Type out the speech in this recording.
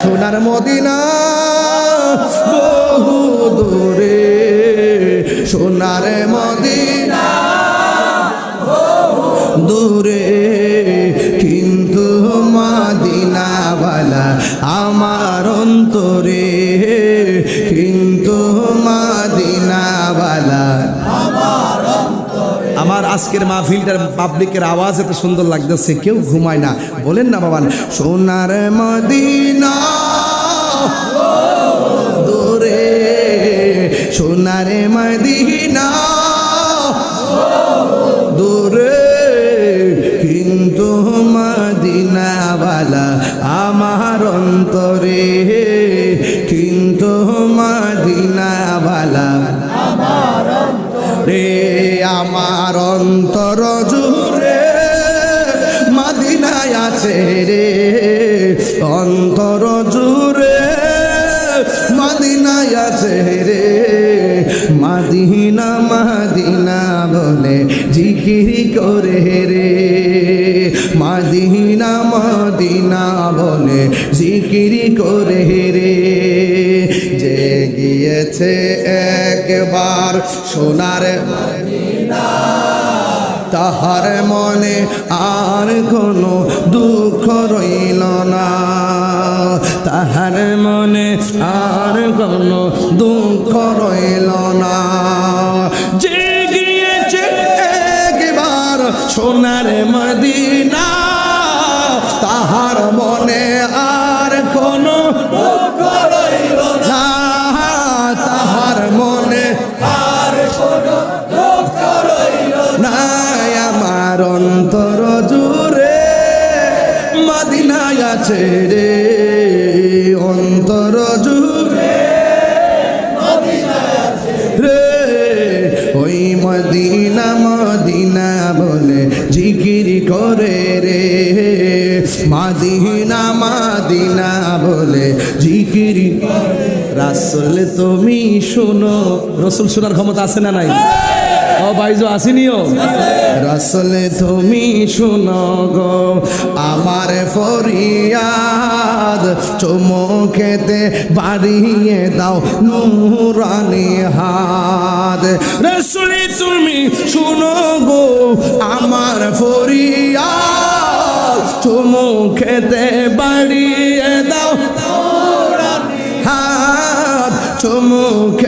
সোনার মদিনা বহু দূরে, সোনার মদিনা দূরে, কিন্তু মদিনাওয়ালা আমার অন্তরে, কিন্তু মদিনাওয়ালা আমার অন্তরে। আমার আজকের মাহফিলটার পাবলিকের আওয়াজ এত সুন্দর লাগতেছে, কেউ ঘুমায় না, বলেন না বাবা। সোনার মদিনা দূরে, সোনার মদিনা দূরে, কিন্তু মদিনাওয়ালা আমার অন্তরে, কিন্তু মদিনাওয়ালা আমার অন্তরে। আমার অন্তর জুড়ে মদিনায় আছে রে, অন্তর জুড়ে মদিনায় আছে রে, মদিনা মদিনা বলে জিকির করে রে, মদিনা মদিনা বলে জিকির করে রে। যে গিয়েছে একবার সোনার মদিনা, তাহার মনে আর কোনো দুঃখ রইল না, তাহার মনে আর কোনো দুঃখ রইল না। যে গিয়েছে একবার সোনার মদিনা, তাহার মনে আর কোনো দুঃখ রইল না, তাহার মনে আর কোনো দুঃখ রইল না। আমার অন্তর জুড়ে মদিনায় আছে রে, অন্তর জুড়ে মদিনায় আছে রে, ওই মদিনা মদিনা বলে জিকির করে রে, মদিনা মদিনা বলে জিকির। রাসূল তুমি শুনো, রাসূল শোনার ক্ষমতা আছে না নাই? ও ভাইজো আসিনিও। রাসূল তুমি শুনো গো আমার ফরিয়াদ, চুমুকেতে বাড়িয়ে দাও নূরানি হাত। রাসূল তুমি শুনো গো আমার ফরিয়াদ, চুমুকেতে বাড়িয়ে দাও নূরানি হাত, চুমুক